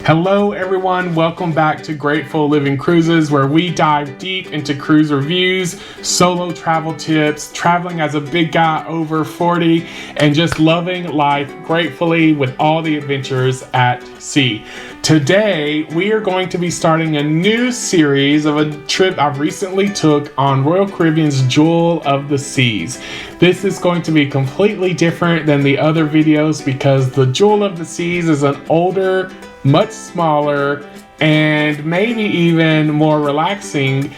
Hello everyone, welcome back to Grateful Living Cruises, where we dive deep into cruise reviews, solo travel tips, traveling as a big guy over 40, and just loving life gratefully with all the adventures at sea. Today, we are going to be starting a new series of a trip I recently took on Royal Caribbean's Jewel of the Seas. This is going to be completely different than the other videos because the Jewel of the Seas is an older, much smaller, and maybe even more relaxing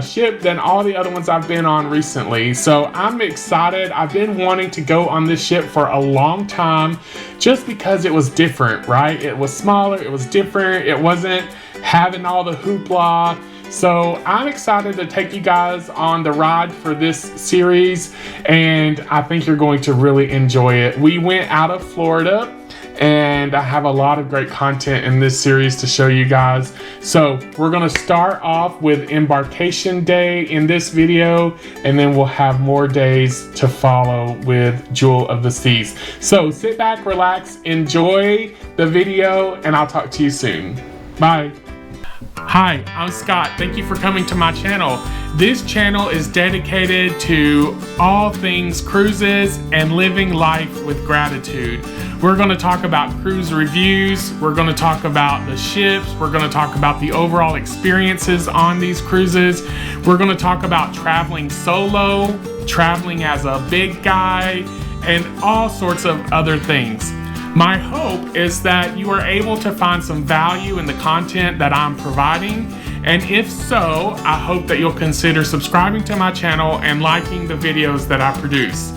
ship than all the other ones I've been on recently. So I'm excited. I've been wanting to go on this ship for a long time just because it was different, right? It was smaller, it was different, it wasn't having all the hoopla. So I'm excited to take you guys on the ride for this series, and I think you're going to really enjoy it. We went out of Florida, and I have a lot of great content in this series to show you guys. So we're gonna start off with Embarkation Day in this video, and then we'll have more days to follow with Jewel of the Seas. So sit back, relax, enjoy the video, and I'll talk to you soon. Bye. Hi, I'm Scott. Thank you for coming to my channel. This channel is dedicated to all things cruises and living life with gratitude. We're going to talk about cruise reviews, we're going to talk about the ships, we're going to talk about the overall experiences on these cruises, we're going to talk about traveling solo, traveling as a big guy, and all sorts of other things. My hope is that you are able to find some value in the content that I'm providing, and if so, I hope that you'll consider subscribing to my channel and liking the videos that I produce.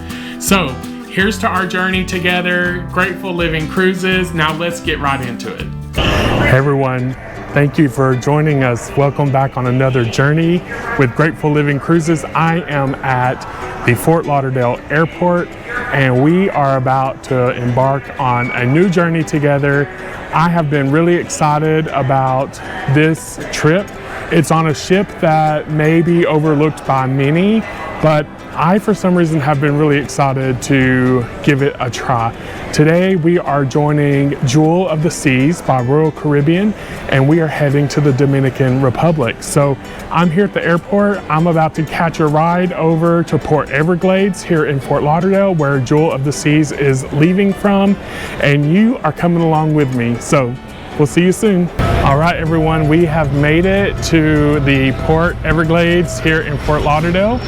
So, here's to our journey together, Grateful Living Cruises. Now let's get right into it. Hey everyone, thank you for joining us. Welcome back on another journey with Grateful Living Cruises. I am at the Fort Lauderdale airport, and we are about to embark on a new journey together. I have been really excited about this trip. It's on a ship that may be overlooked by many, but I, for some reason, have been really excited to give it a try. Today, we are joining Jewel of the Seas by Royal Caribbean, and we are heading to the Dominican Republic. So I'm here at the airport. I'm about to catch a ride over to Port Everglades here in Fort Lauderdale, where Jewel of the Seas is leaving from, and you are coming along with me. So we'll see you soon. All right, everyone, we have made it to the Port Everglades here in Fort Lauderdale.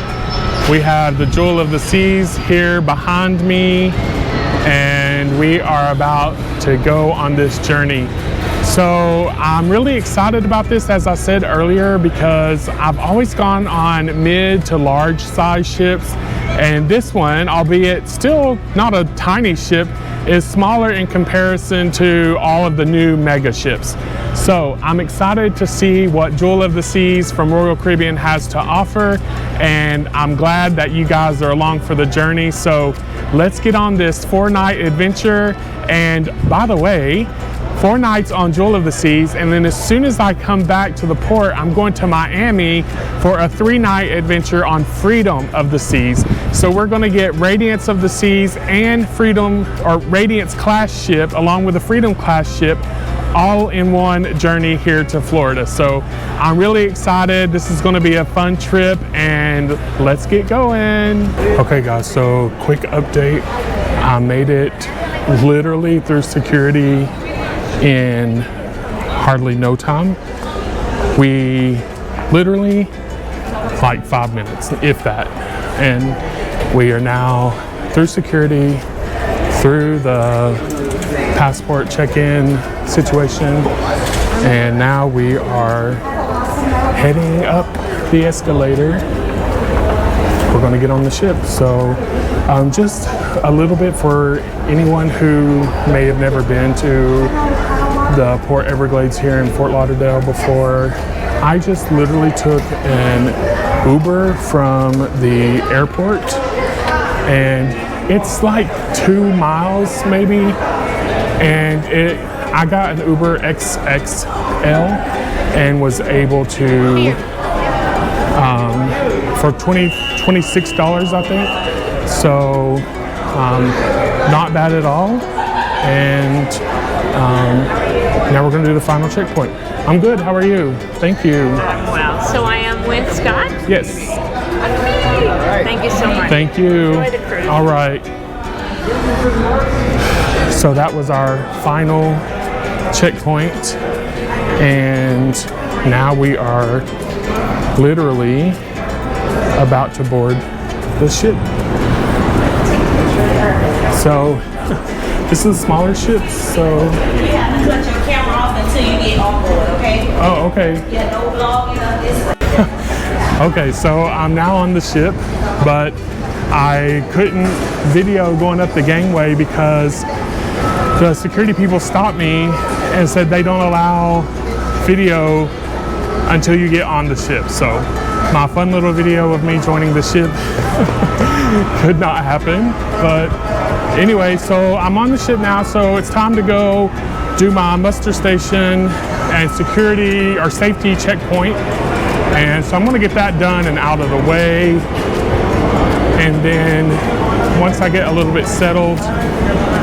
We have the Jewel of the Seas here behind me, and we are about to go on this journey. So I'm really excited about this, as I said earlier, because I've always gone on mid to large size ships, and this one, albeit still not a tiny ship, is smaller in comparison to all of the new mega ships. So I'm excited to see what Jewel of the Seas from Royal Caribbean has to offer, and I'm glad that you guys are along for the journey. So let's get on this 4-night adventure. And by the way, 4 nights on Jewel of the Seas, and then as soon as I come back to the port, I'm going to Miami for a 3-night adventure on Freedom of the Seas. So we're going to get Radiance of the Seas and Freedom, or Radiance-class ship, along with the Freedom-class ship, all in one journey here to Florida. So I'm really excited. This is going to be a fun trip, and let's get going. Okay guys, so quick update. I made it literally through security in hardly no time. We literally like 5 minutes, if that, and we are now through security, through the passport check-in situation, and now we are heading up the escalator. We're going to get on the ship. So just a little bit for anyone who may have never been to the Port Everglades here in Fort Lauderdale before. I just literally took an Uber from the airport, and it's like 2 miles maybe, and I got an Uber XXL and was able to for $26 I think. So not bad at all. And Now we're gonna do the final checkpoint. I'm good, how are you? Thank you. Well, so I am with Scott. Yes. Thank you so much. Thank you. Enjoy the cruise. All right. So that was our final checkpoint, and now we are literally about to board the ship. So this is a smaller ship, so You have to cut your camera off until you get on board, okay? oh, okay. Yeah, no vlogging of this. Okay, so I'm now on the ship, but I couldn't video going up the gangway because the security people stopped me and said they don't allow video until you get on the ship. So my fun little video of me joining the ship could not happen. But anyway, so I'm on the ship now, so it's time to go do my muster station and security or safety checkpoint. And so I'm gonna get that done and out of the way. And then once I get a little bit settled,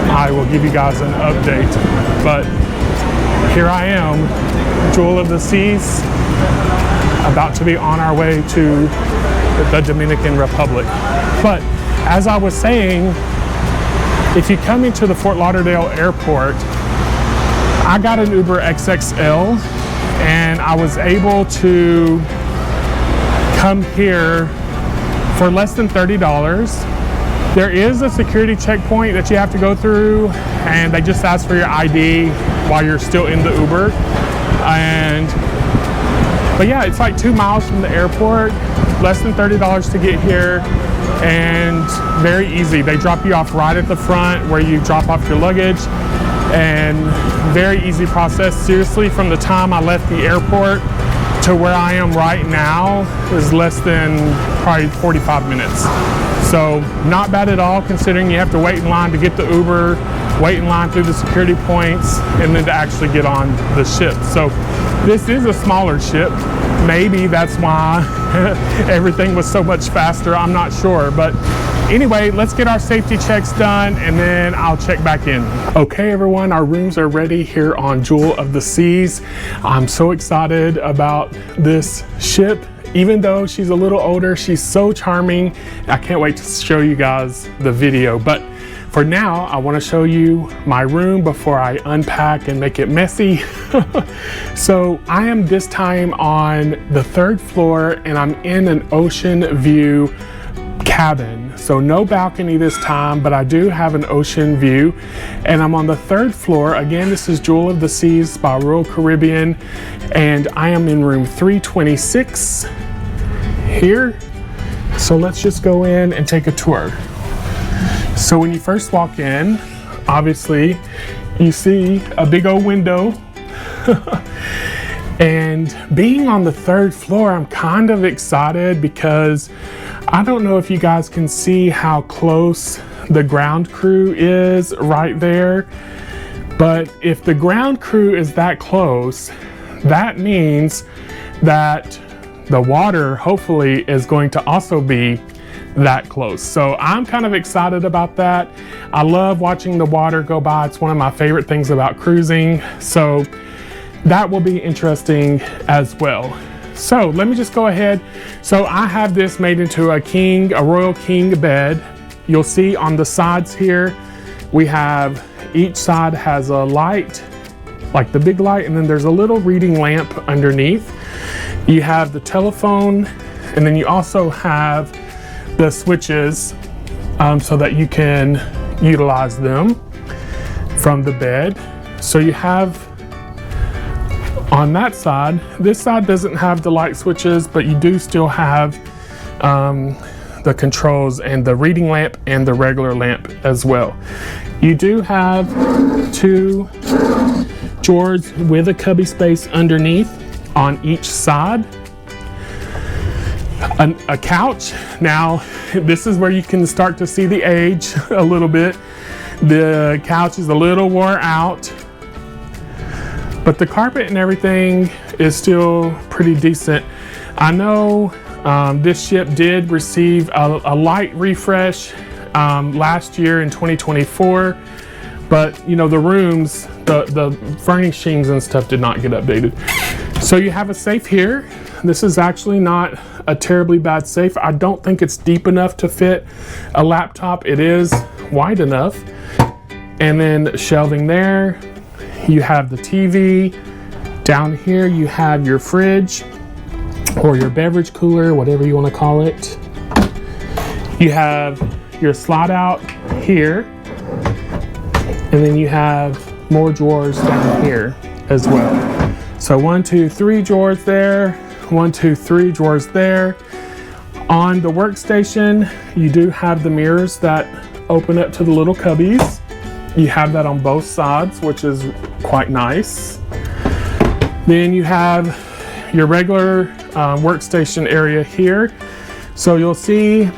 I will give you guys an update. But here I am, Jewel of the Seas, about to be on our way to the Dominican Republic. But as I was saying, if you come into the Fort Lauderdale airport, I got an Uber XXL and I was able to come here for less than $30. There is a security checkpoint that you have to go through, and they just ask for your ID while you're still in the Uber. But yeah, it's like 2 miles from the airport, less than $30 to get here, and very easy. They drop you off right at the front where you drop off your luggage, and very easy process. Seriously, from the time I left the airport to where I am right now is less than probably 45 minutes. So not bad at all, considering you have to wait in line to get the Uber, wait in line through the security points, and then to actually get on the ship. So this is a smaller ship. Maybe that's why everything was so much faster, I'm not sure. But anyway, let's get our safety checks done and then I'll check back in. Okay everyone, our rooms are ready here on Jewel of the Seas. I'm so excited about this ship. Even though she's a little older, she's so charming. I can't wait to show you guys the video. But for now, I want to show you my room before I unpack and make it messy. So I am this time on the 3rd floor and I'm in an ocean view cabin. So no balcony this time, but I do have an ocean view. And I'm on the 3rd floor. Again, this is Jewel of the Seas by Royal Caribbean. And I am in room 326 here. So let's just go in and take a tour. So when you first walk in, obviously you see a big old window. And being on the 3rd floor, I'm kind of excited because I don't know if you guys can see how close the ground crew is right there. But if the ground crew is that close, that means that the water hopefully is going to also be that close. So I'm kind of excited about that. I love watching the water go by. It's one of my favorite things about cruising. So that will be interesting as well. So let me just go ahead. So I have this made into a royal king bed. You'll see on the sides here, we have, each side has a light, like the big light, and then there's a little reading lamp underneath. You have the telephone, and then you also have the switches so that you can utilize them from the bed. So you have on that side, this side doesn't have the light switches, but you do still have the controls and the reading lamp and the regular lamp as well. You do have 2 drawers with a cubby space underneath on each side. A couch. Now, this is where you can start to see the age a little bit. The couch is a little wore out, but the carpet and everything is still pretty decent. I know this ship did receive a light refresh last year in 2024, but you know, the rooms The furnishings and stuff did not get updated. So you have a safe here. This is actually not a terribly bad safe. I don't think it's deep enough to fit a laptop. It is wide enough. And then shelving there. You have the TV. Down here you have your fridge or your beverage cooler, whatever you want to call it. You have your slot out here. And then you have more drawers down here as well. So 1, 2, 3 drawers there. 1, 2, 3 drawers there. On the workstation, you do have the mirrors that open up to the little cubbies. You have that on both sides, which is quite nice. Then you have your regular workstation area here. So you'll see,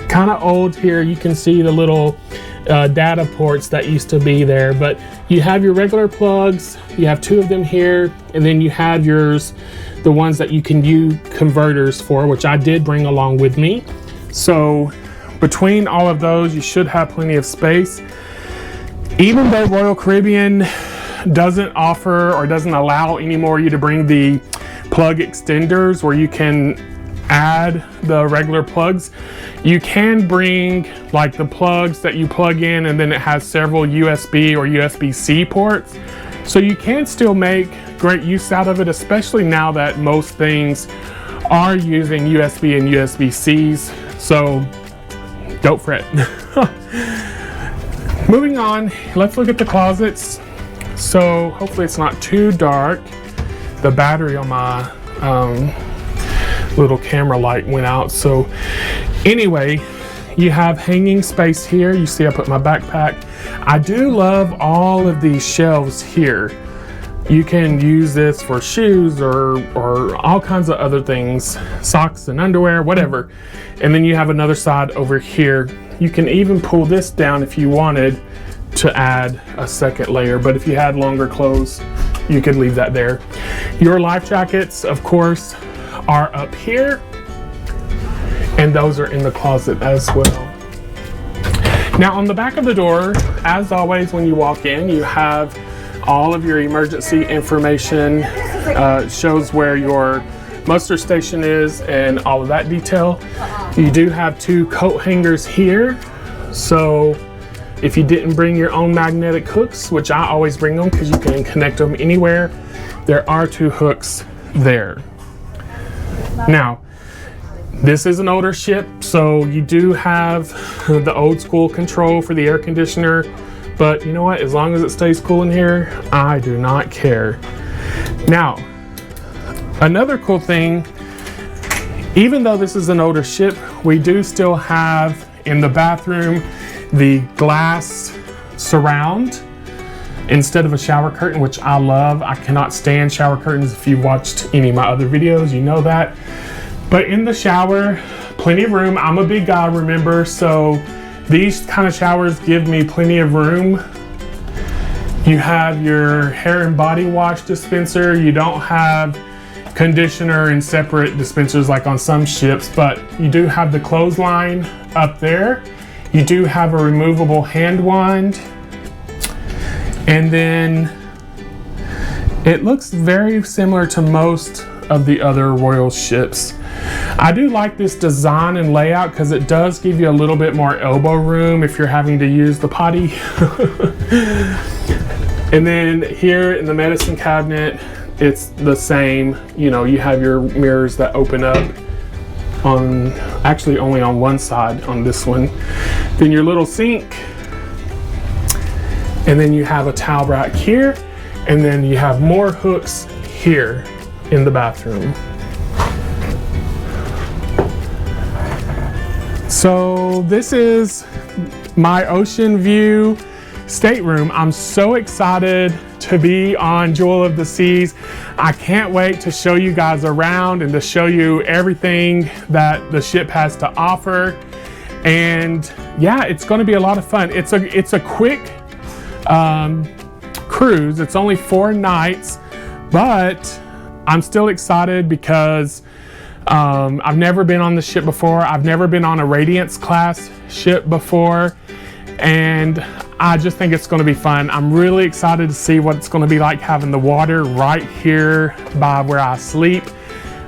kind of old here, you can see the little data ports that used to be there, but you have your regular plugs, you have 2 of them here, and then you have yours, the ones that you can use converters for, which I did bring along with me. So between all of those, you should have plenty of space. Even though Royal Caribbean doesn't offer or doesn't allow anymore you to bring the plug extenders where you can add the regular plugs, you can bring like the plugs that you plug in and then it has several USB or USB-C ports. So you can still make great use out of it, especially now that most things are using USB and USB-Cs. So don't fret. Moving on, let's look at the closets. So hopefully it's not too dark. The battery on my little camera light went out. So anyway, you have hanging space here. You see I put my backpack. I do love all of these shelves here. You can use this for shoes or all kinds of other things, socks and underwear, whatever. And then you have another side over here. You can even pull this down if you wanted to add a second layer, but if you had longer clothes, you could leave that there. Your life jackets, of course, are up here, and those are in the closet as well. Now on the back of the door, as always when you walk in, you have all of your emergency information. Shows where your muster station is and all of that detail. You do have 2 coat hangers here, so if you didn't bring your own magnetic hooks, which I always bring them because you can connect them anywhere, there are 2 hooks there. Now, this is an older ship, so you do have the old school control for the air conditioner, but you know what? As long as it stays cool in here, I do not care. Now, another cool thing, even though this is an older ship, we do still have in the bathroom the glass surround instead of a shower curtain, which I love. I cannot stand shower curtains. If you've watched any of my other videos, you know that. But in the shower, plenty of room. I'm a big guy, remember, so these kind of showers give me plenty of room. You have your hair and body wash dispenser. You don't have conditioner and separate dispensers like on some ships, but you do have the clothesline up there. You do have a removable hand wand. And then it looks very similar to most of the other Royal ships. I do like this design and layout because it does give you a little bit more elbow room if you're having to use the potty. And then here in the medicine cabinet, it's the same. You know, you have your mirrors that open up on, actually only on one side on this one. Then your little sink. And then you have a towel rack here. And then you have more hooks here in the bathroom. So this is my ocean view stateroom. I'm so excited to be on Jewel of the Seas. I can't wait to show you guys around and to show you everything that the ship has to offer. And yeah, it's going to be a lot of fun. It's a quick cruise. It's only 4 nights, but I'm still excited because I've never been on the ship before. I've never been on a Radiance-class ship before. And I just think it's going to be fun. I'm really excited to see what it's going to be like having the water right here by where I sleep.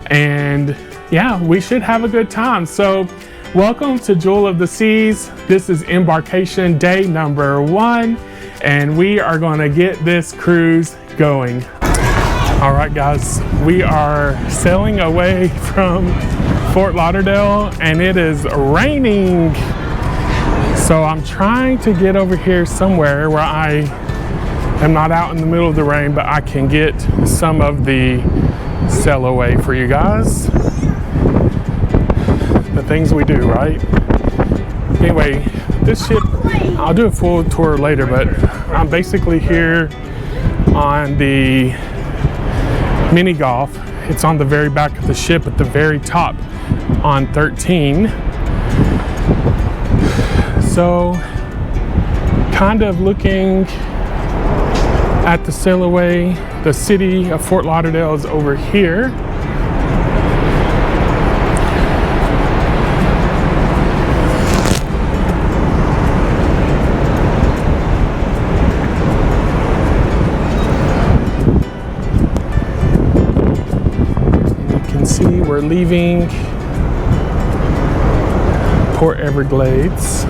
And yeah, we should have a good time. So welcome to Jewel of the Seas. This is embarkation day number 1, and we are going to get this cruise going. All right, guys, we are sailing away from Fort Lauderdale, and it is raining. So I'm trying to get over here somewhere where I am not out in the middle of the rain, but I can get some of the sail away for you guys. The things we do, right? Anyway, this ship, I'll do a full tour later, but I'm basically here on the mini golf. It's on the very back of the ship at the very top on 13. So kind of looking at the sail away. The city of Fort Lauderdale is over here. See, we're leaving Port Everglades.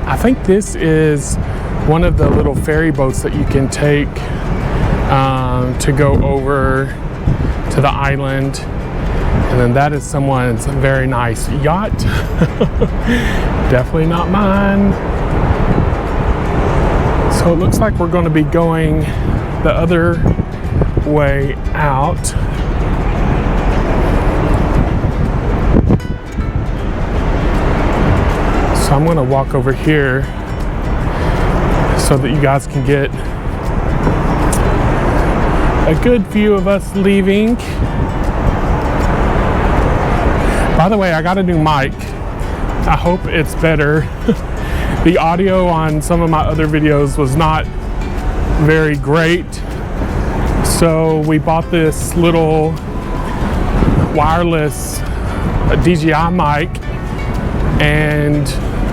I think this is one of the little ferry boats that you can take to go over to the island. And then that is someone's very nice yacht. Definitely not mine. So it looks like we're going to be going the other way out. So I'm going to walk over here so that you guys can get a good view of us leaving. By the way, I got a new mic. I hope it's better. The audio on some of my other videos was not very great. So we bought this little wireless DJI mic, and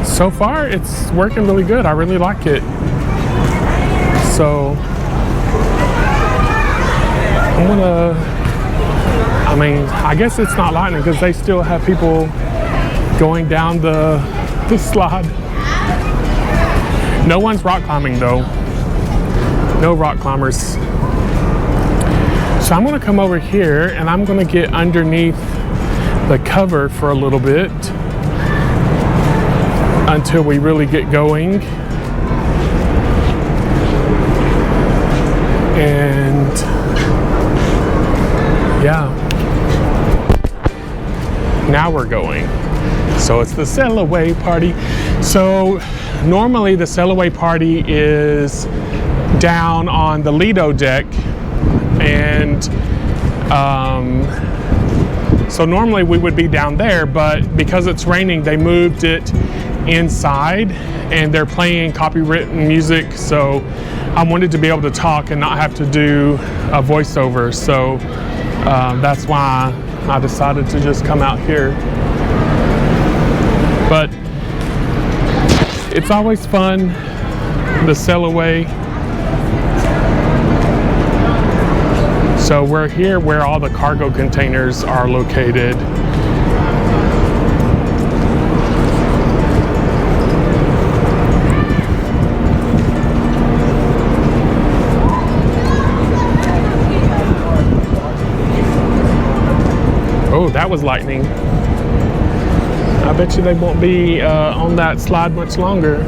so far it's working really good. I really like it. So I'm gonna, I guess it's not lightning because they still have people going down the slide. No one's rock climbing though. No rock climbers. So I'm going to come over here and I'm going to get underneath the cover for a little bit until we really get going. And yeah, now we're going. So it's the sail away party. So normally the sail away party is down on the Lido deck. And so normally we would be down there, but because it's raining, they moved it inside and they're playing copywritten music. So I wanted to be able to talk and not have to do a voiceover. So that's why I decided to just come out here. But it's always fun, the sail away. So we're here where all the cargo containers are located. Oh, that was lightning. I bet you they won't be on that slide much longer.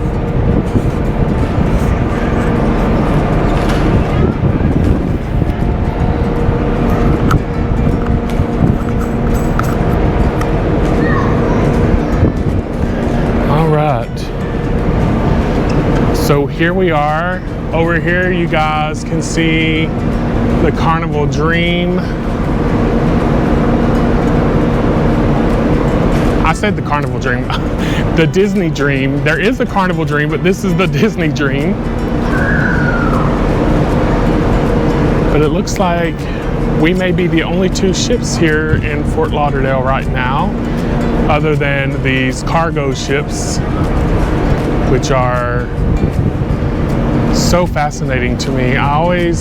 So here we are. Over here you guys can see the Carnival Dream. I said the Carnival Dream. The Disney Dream. There is a Carnival Dream, but this is the Disney Dream. But it looks like we may be the only 2 ships here in Fort Lauderdale right now. other than these cargo ships, which are so fascinating to me. I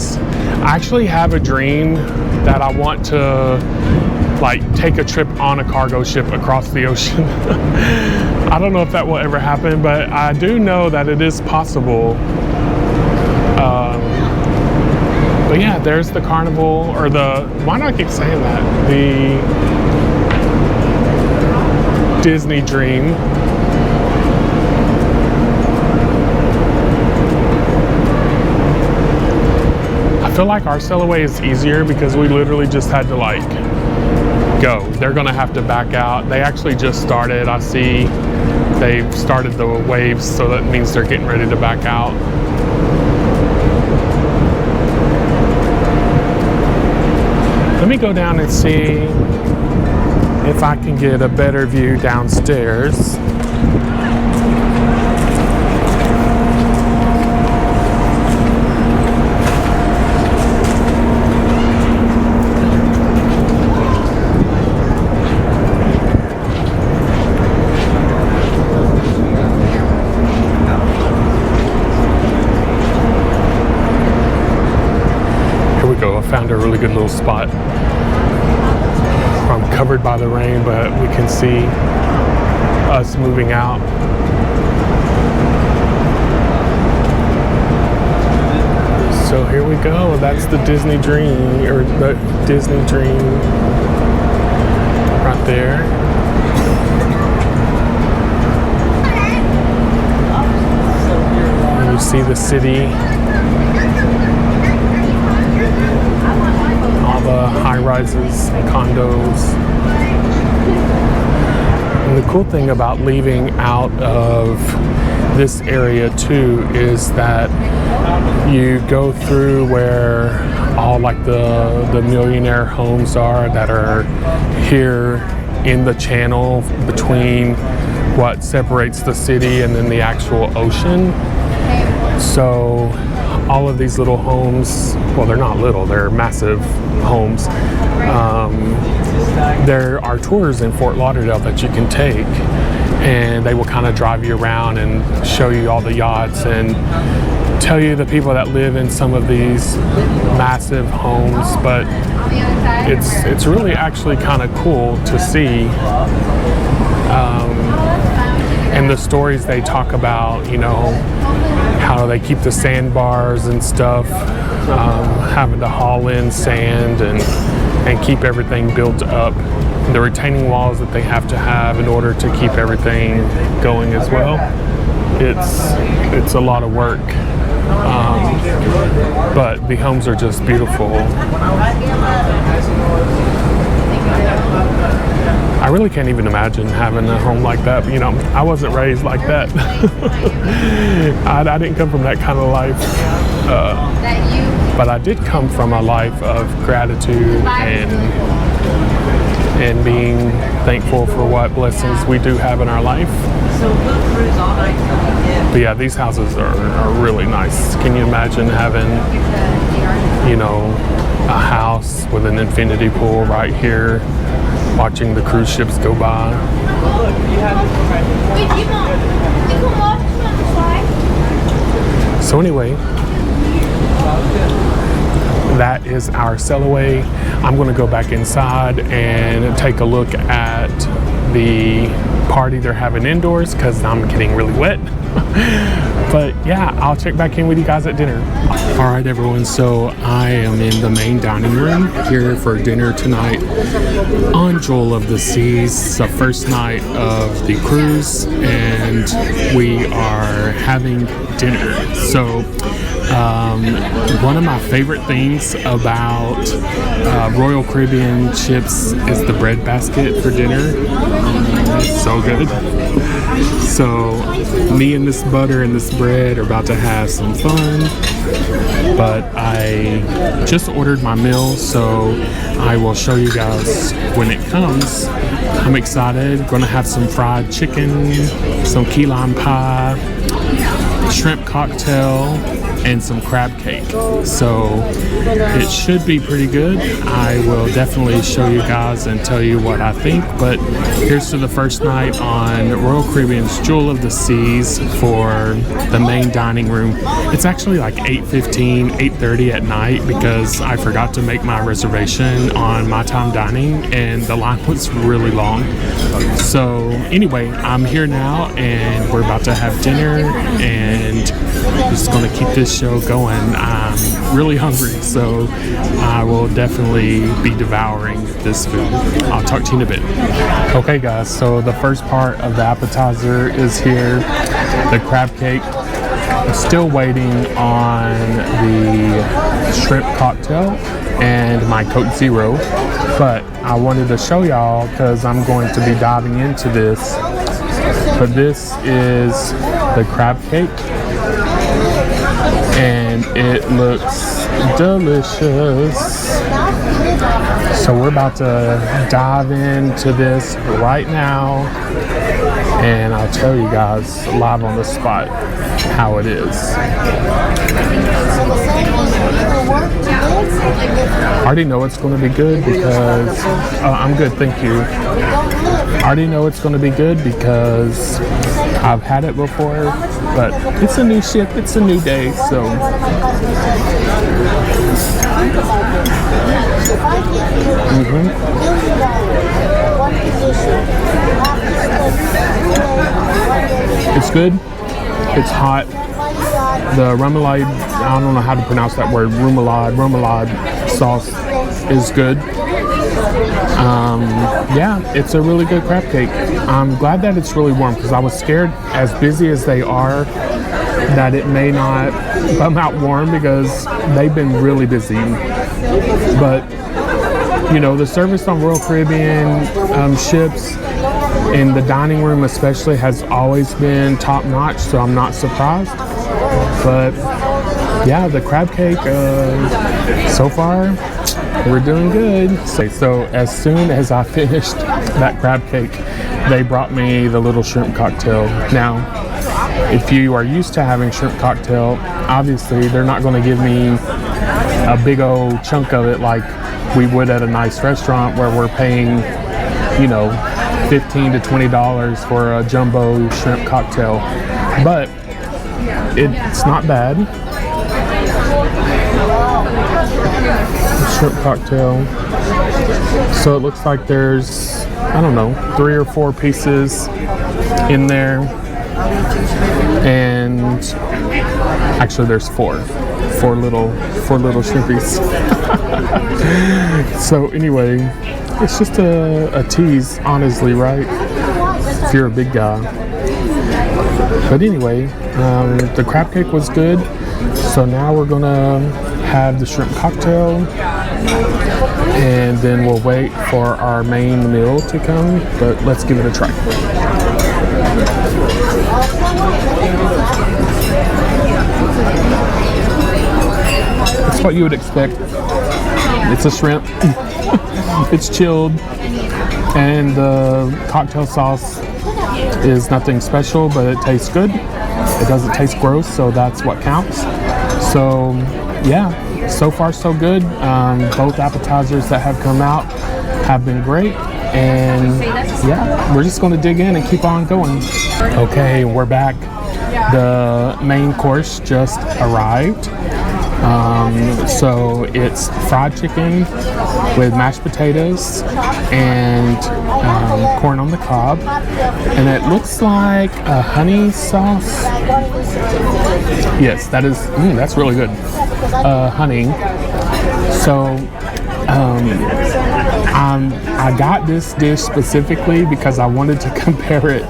actually have a dream that I want to like take a trip on a cargo ship across the ocean. I don't know if that will ever happen, but I do know that it is possible. But yeah, there's the carnival, or why do I keep saying that? The Disney Dream. I feel like our sail away is easier because we literally just had to like go. They're gonna have to back out. They actually just started. I see they've started the waves, so that means they're getting ready to back out. Let me go down and see if I can get a better view downstairs. I found a really good little spot. I'm covered by the rain, but we can see us moving out. So here we go. That's the Disney Dream, or the Disney Dream right there. And you see the city. The high rises, condos. And the cool thing about leaving out of this area too is that you go through where all like the millionaire homes are that are here in the channel between what separates the city and then the actual ocean. So all of these little homes, well, they're not little, they're massive homes. There are tours in Fort Lauderdale that you can take, and they will kind of drive you around and show you all the yachts and tell you the people that live in some of these massive homes. But it's really actually kind of cool to see. And the stories they talk about, you know, how they keep the sandbars and stuff, having to haul in sand and keep everything built up. The retaining walls that they have to have in order to keep everything going as well. It's a lot of work, but the homes are just beautiful. I really can't even imagine having a home like that. You know, I wasn't raised like that. I didn't come from that kind of life. But I did come from a life of gratitude and being thankful for what blessings we do have in our life. But yeah, these houses are really nice. Can you imagine having, you know, a house with an infinity pool right here, watching the cruise ships go by? So anyway, that is our sail away. I'm going to go back inside and take a look at the party they're having indoors because I'm getting really wet. But yeah, I'll check back in with you guys at dinner. All right, everyone, so I am in the main dining room here for dinner tonight on Jewel of the Seas. It's the first night of the cruise and we are having dinner. So one of my favorite things about Royal Caribbean ships is the bread basket for dinner. It's so good. So me and this butter and this bread are about to have some fun, but I just ordered my meal, so I will show you guys when it comes. I'm excited. Gonna have some fried chicken, some key lime pie, shrimp cocktail, and some crab cake. So it should be pretty good. I will definitely show you guys and tell you what I think. But here's to the first night on Royal Caribbean's Jewel of the Seas for the main dining room. It's actually like 8:15, 8:30 at night because I forgot to make my reservation on My Time Dining and the line was really long. So anyway, I'm here now and we're about to have dinner and just going to keep this show going. I'm really hungry, so I will definitely be devouring this food. I'll talk to you in a bit. Okay guys, so the first part of the appetizer is here, the crab cake. I'm still waiting on the shrimp cocktail and my Coke Zero, but I wanted to show y'all because I'm going to be diving into this. But this is the crab cake and it looks delicious. So we're about to dive into this right now and I'll tell you guys live on the spot how it is. I already know it's going to be good because I'm good, thank you. I already know it's going to be good because I've had it before, but it's a new ship, it's a new day, so. It's good, it's hot. The remoulade, I don't know how to pronounce that word, remoulade sauce is good. Yeah, it's a really good crab cake. I'm glad that it's really warm because I was scared, as busy as they are, that it may not come out warm because they've been really busy. But, you know, the service on Royal Caribbean ships, in the dining room especially, has always been top notch, so I'm not surprised. But yeah, the crab cake, so far, we're doing good. So as soon as I finished that crab cake, they brought me the little shrimp cocktail. Now, if you are used to having shrimp cocktail, obviously they're not going to give me a big old chunk of it like we would at a nice restaurant where we're paying, you know, $15 to $20 for a jumbo shrimp cocktail. But it's not bad. Shrimp cocktail. So it looks like there's, I don't know, 3 or 4 pieces in there. And actually there's 4 little shrimpies. So anyway, it's just a tease, honestly, right? If you're a big guy. But anyway, the crab cake was good. So now we're gonna have the shrimp cocktail and then we'll wait for our main meal to come, but let's give it a try. It's what you would expect. It's a shrimp. It's chilled, and the cocktail sauce is nothing special, but it tastes good. It doesn't taste gross, so that's what counts. So yeah, so far so good. Both appetizers that have come out have been great, and yeah, we're just going to dig in and keep on going. Okay, we're back. The main course just arrived. So it's fried chicken with mashed potatoes and corn on the cob, and it looks like a honey sauce. Yes, that is, that's really good. Honey. So I got this dish specifically because I wanted to compare it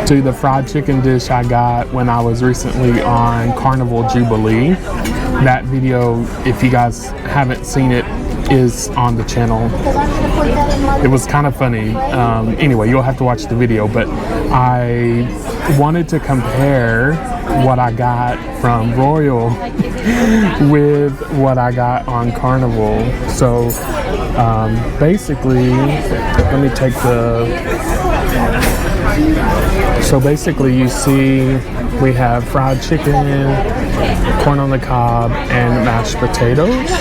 to the fried chicken dish I got when I was recently on Carnival Jubilee. That video, if you guys haven't seen it, is on the channel. It was kind of funny. Anyway, you'll have to watch the video, but I wanted to compare what I got from Royal with what I got on Carnival. So basically, let me take so basically you see we have fried chicken, corn on the cob and mashed potatoes,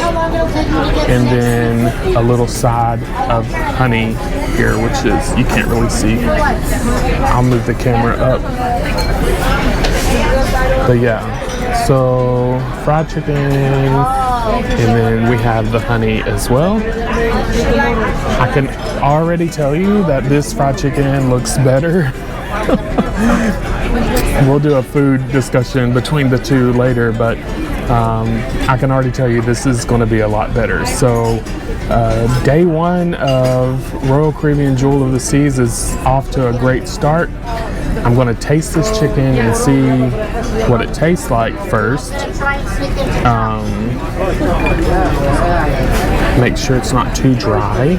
and then a little side of honey here, which is, you can't really see. I'll move the camera up. But yeah, so fried chicken, and then we have the honey as well. I can already tell you that this fried chicken looks better. We'll do a food discussion between the two later, but I can already tell you this is going to be a lot better. So day one of Royal Caribbean Jewel of the Seas is off to a great start. I'm going to taste this chicken and see what it tastes like first. Make sure it's not too dry.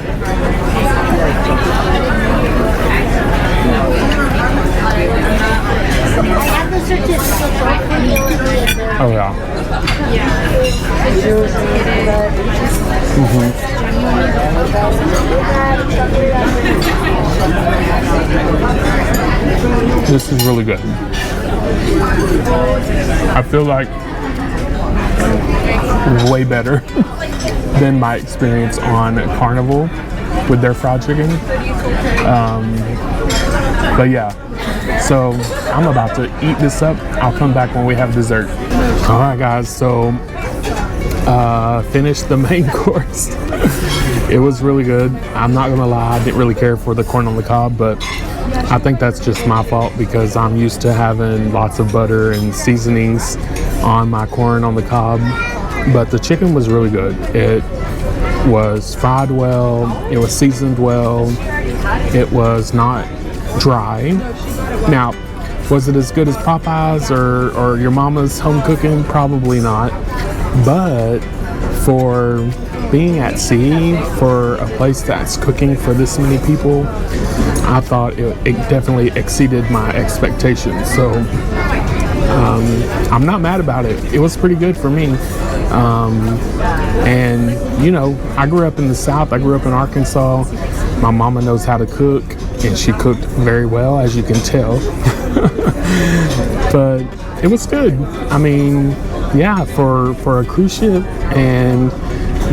Oh yeah. This is really good. I feel like way better than my experience on Carnival with their fried chicken. But yeah, so I'm about to eat this up. I'll come back when we have dessert. All right, guys, so finished the main course. It was really good. I'm not gonna lie, I didn't really care for the corn on the cob, but I think that's just my fault because I'm used to having lots of butter and seasonings on my corn on the cob. But the chicken was really good. It was fried well, it was seasoned well, it was not dry. Now, was it as good as Popeyes or your mama's home cooking? Probably not. But for being at sea, for a place that's cooking for this many people, I thought it definitely exceeded my expectations. So I'm not mad about it. It was pretty good for me. And you know, I grew up in the South. I grew up in Arkansas. My mama knows how to cook, and she cooked very well, as you can tell. But it was good. I mean, yeah, for a cruise ship and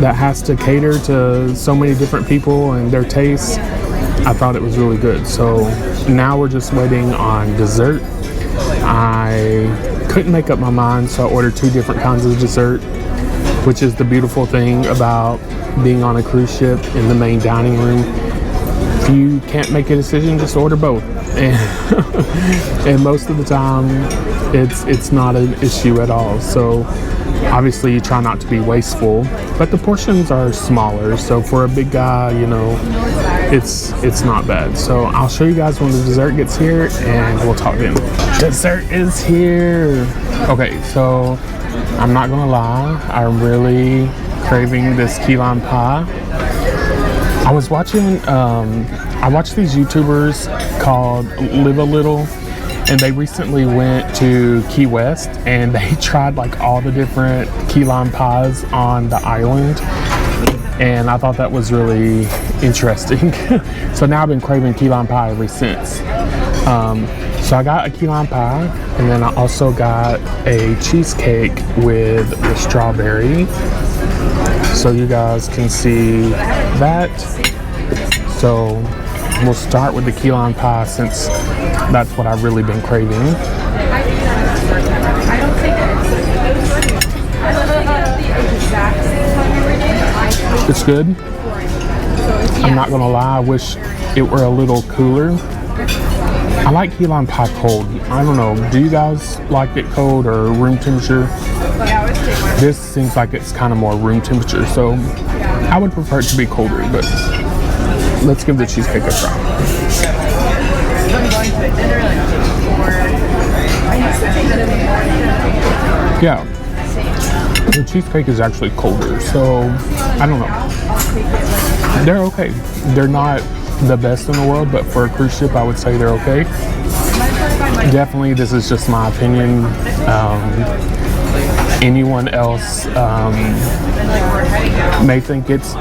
that has to cater to so many different people and their tastes, I thought it was really good. So now we're just waiting on dessert. I couldn't make up my mind, so I ordered 2 different kinds of dessert, which is the beautiful thing about being on a cruise ship in the main dining room. If you can't make a decision, just order both. And most of the time, it's not an issue at all. So obviously you try not to be wasteful, but the portions are smaller. So for a big guy, you know, it's not bad. So I'll show you guys when the dessert gets here and we'll talk then. Dessert is here. Okay, so I'm not gonna lie, I'm really craving this key lime pie. I was watching, I watched these YouTubers called Live a Little, and they recently went to Key West and they tried like all the different key lime pies on the island, and I thought that was really interesting. So now I've been craving key lime pie ever since. So I got a key lime pie, and then I also got a cheesecake with the strawberry, so you guys can see that. So we'll start with the key lime pie since that's what I've really been craving. It's good. I'm not gonna lie, I wish it were a little cooler. I like key lime pie cold. I don't know, do you guys like it cold or room temperature? This seems like it's kind of more room temperature, so I would prefer it to be colder, but let's give the cheesecake a try. Yeah, the cheesecake is actually colder, so I don't know. They're okay. They're not the best in the world, but for a cruise ship, I would say they're okay. Definitely, this is just my opinion. Anyone else may think it's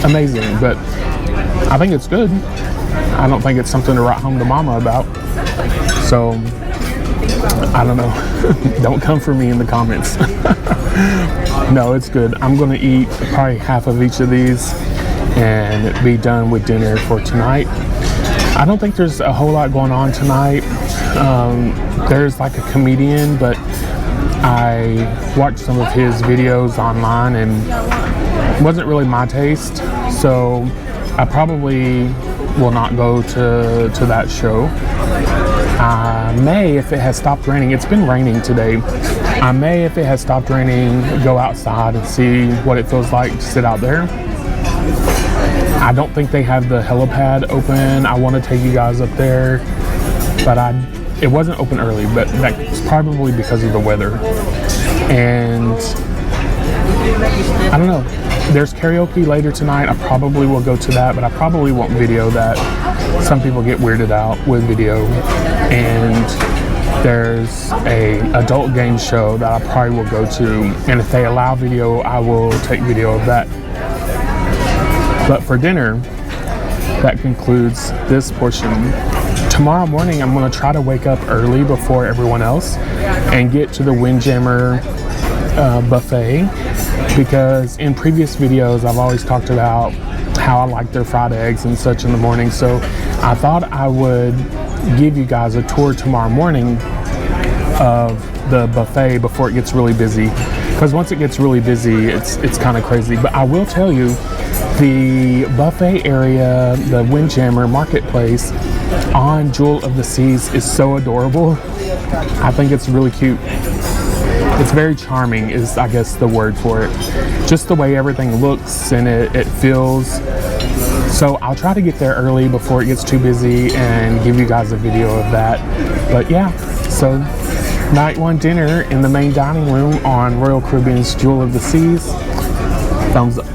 amazing, but I think it's good. I don't think it's something to write home to mama about. So I don't know. Don't come for me in the comments. No, it's good. I'm gonna eat probably half of each of these and be done with dinner for tonight. I don't think there's a whole lot going on tonight. There's like a comedian, but I watched some of his videos online and it wasn't really my taste, so I probably will not go to that show. I may, if it has stopped raining, it's been raining today, I may, if it has stopped raining, go outside and see what it feels like to sit out there. I don't think they have the helipad open. I want to take you guys up there, but it wasn't open early, but that's probably because of the weather. And I don't know, there's karaoke later tonight. I probably will go to that, but I probably won't video that. Some people get weirded out with video. And there's a adult game show that I probably will go to, and if they allow video, I will take video of that. But for dinner, that concludes this portion. Tomorrow morning, I'm going to try to wake up early before everyone else and get to the Windjammer buffet, because in previous videos, I've always talked about how I like their fried eggs and such in the morning. So I thought I would give you guys a tour tomorrow morning of the buffet before it gets really busy, because once it gets really busy, it's kind of crazy. But I will tell you, the buffet area, the Windjammer Marketplace on Jewel of the Seas is so adorable. I think it's really cute. It's very charming is, I guess, the word for it. Just the way everything looks and it feels. So I'll try to get there early before it gets too busy and give you guys a video of that. But yeah, so night one dinner in the main dining room on Royal Caribbean's Jewel of the Seas. Thumbs up.